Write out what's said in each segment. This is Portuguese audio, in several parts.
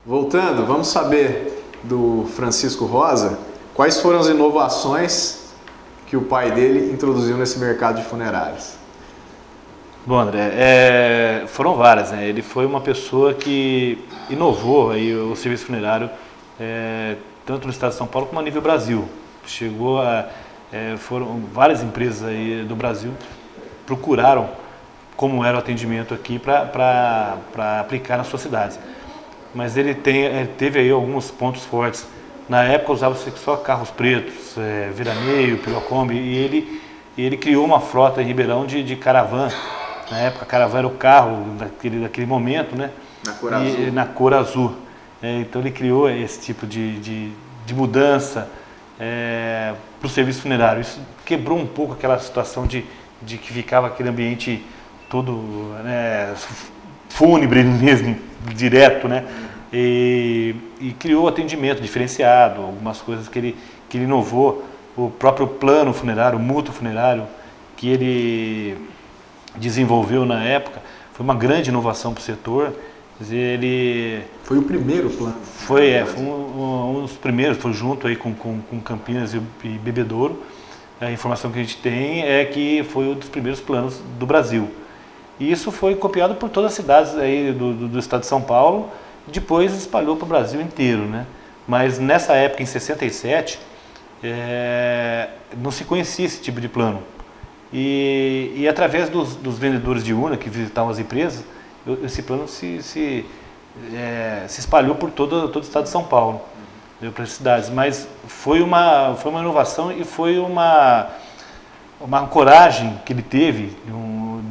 Voltando, vamos saber do Francisco Rosa quais foram as inovações que o pai dele introduziu nesse mercado de funerárias. Bom, André, foram várias, né? Ele foi uma pessoa que inovou aí o serviço funerário, tanto no estado de São Paulo como a nível Brasil. Foram várias empresas aí do Brasil procuraram como era o atendimento aqui para aplicar nas suas cidades. Mas ele teve aí alguns pontos fortes. Na época usava-se só carros pretos, veraneio, Pilocombi, e ele criou uma frota em Ribeirão de caravana. Na época a caravana era o carro daquele momento, né? Na cor azul. Na cor azul. Então ele criou esse tipo de mudança para o serviço funerário. Isso quebrou um pouco aquela situação de que ficava aquele ambiente todo, né, fúnebre mesmo, direto, né? E criou atendimento diferenciado, algumas coisas que ele inovou, o próprio plano funerário, o mútuo funerário, que ele desenvolveu na época, foi uma grande inovação para o setor. Quer dizer, ele foi o primeiro plano? Foi um dos primeiros, foi junto aí com Campinas e Bebedouro. A informação que a gente tem é que foi um dos primeiros planos do Brasil. E isso foi copiado por todas as cidades aí do estado de São Paulo, depois espalhou para o Brasil inteiro, né? Mas nessa época, em 67, não se conhecia esse tipo de plano. E através dos vendedores de urna que visitavam as empresas, esse plano se espalhou por todo o estado de São Paulo, para as cidades. Mas foi uma inovação e foi uma coragem que ele teve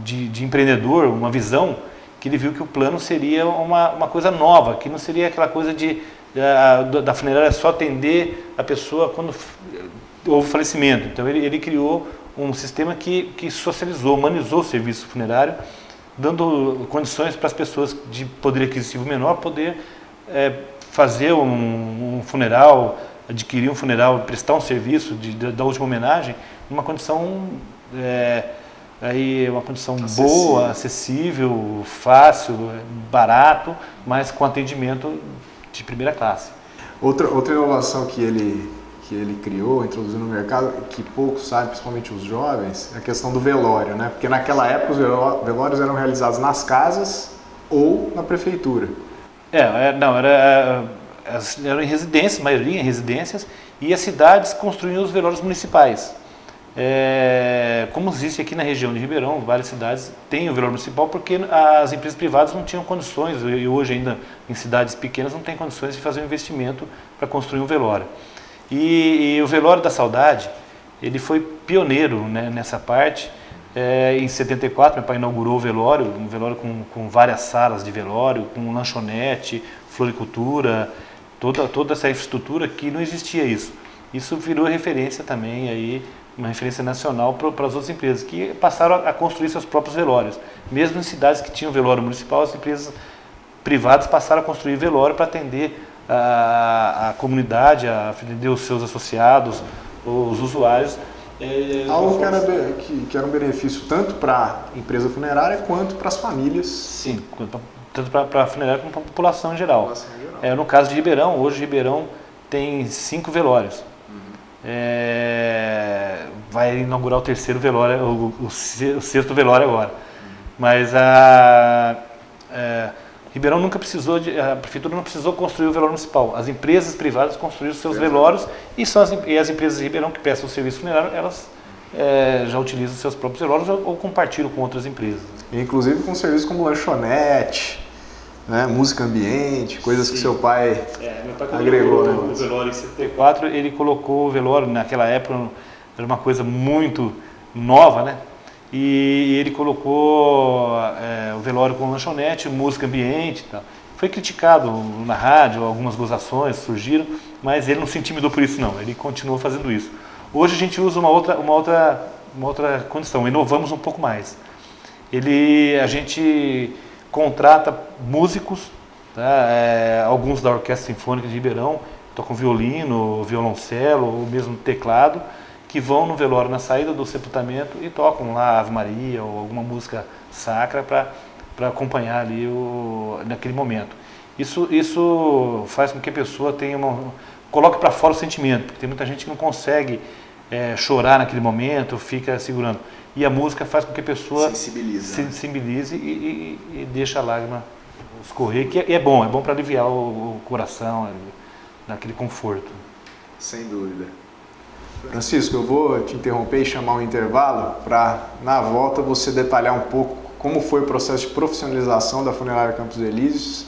de empreendedor, uma visão, que ele viu que o plano seria uma coisa nova, que não seria aquela coisa da funerária só atender a pessoa quando houve falecimento. Então ele criou um sistema que socializou, humanizou o serviço funerário, dando condições para as pessoas de poder aquisitivo menor poder fazer um funeral, adquirir um funeral, prestar um serviço da última homenagem, numa condição uma condição boa, acessível, fácil, barato, mas com atendimento de primeira classe. Outra inovação que ele criou, introduziu no mercado, que poucos sabem, principalmente os jovens, é a questão do velório, né? Porque naquela época os velórios eram realizados nas casas ou na prefeitura. Eram em residências, a maioria em residências, e as cidades construíam os velórios municipais. Como existe aqui na região de Ribeirão, várias cidades têm o velório municipal porque as empresas privadas não tinham condições, e hoje ainda em cidades pequenas não tem condições de fazer um investimento para construir um velório. E o Velório da Saudade, ele foi pioneiro, né, nessa parte. Em 74, meu pai inaugurou o velório, um velório com várias salas de velório, com lanchonete, floricultura, toda essa infraestrutura que não existia isso. Isso virou referência também, aí, uma referência nacional para as outras empresas, que passaram a construir seus próprios velórios. Mesmo em cidades que tinham velório municipal, as empresas privadas passaram a construir velório para atender a comunidade, a atender os seus associados, os usuários. Algo que era um benefício tanto para a empresa funerária quanto para as famílias. Sim, tanto para a funerária como para a população em geral. No caso de Ribeirão, hoje Ribeirão tem 5 velórios. Vai inaugurar o terceiro velório, o sexto velório agora. Mas Ribeirão nunca precisou, a prefeitura não precisou construir o velório municipal. As empresas privadas construíram seus velórios e as empresas de Ribeirão que prestam o serviço funerário, elas já utilizam seus próprios velórios ou compartilham com outras empresas. Inclusive com serviços como lanchonete, né, música ambiente, coisas que seu pai agregou. O velório em 74, ele colocou o velório, naquela época era uma coisa muito nova, né? E ele colocou o velório com lanchonete, música ambiente e tal. Foi criticado na rádio, algumas gozações surgiram, mas ele não se intimidou por isso não, ele continuou fazendo isso. Hoje a gente usa uma outra condição, inovamos um pouco mais. A gente contrata músicos, tá? Alguns da Orquestra Sinfônica de Ribeirão, tocam violino, violoncelo ou mesmo teclado, que vão no velório na saída do sepultamento e tocam lá Ave Maria ou alguma música sacra para acompanhar ali naquele momento. Isso faz com que a pessoa coloque para fora o sentimento, porque tem muita gente que não consegue chorar naquele momento, fica segurando. E a música faz com que a pessoa sensibilize e deixa a lágrima escorrer, que é bom para aliviar o coração, naquele conforto. Sem dúvida. Francisco, eu vou te interromper e chamar um intervalo para, na volta, você detalhar um pouco como foi o processo de profissionalização da Funerária Campos Elíseos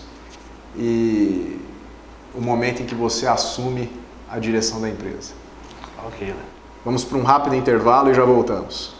e o momento em que você assume a direção da empresa. Ok. Vamos para um rápido intervalo e já voltamos.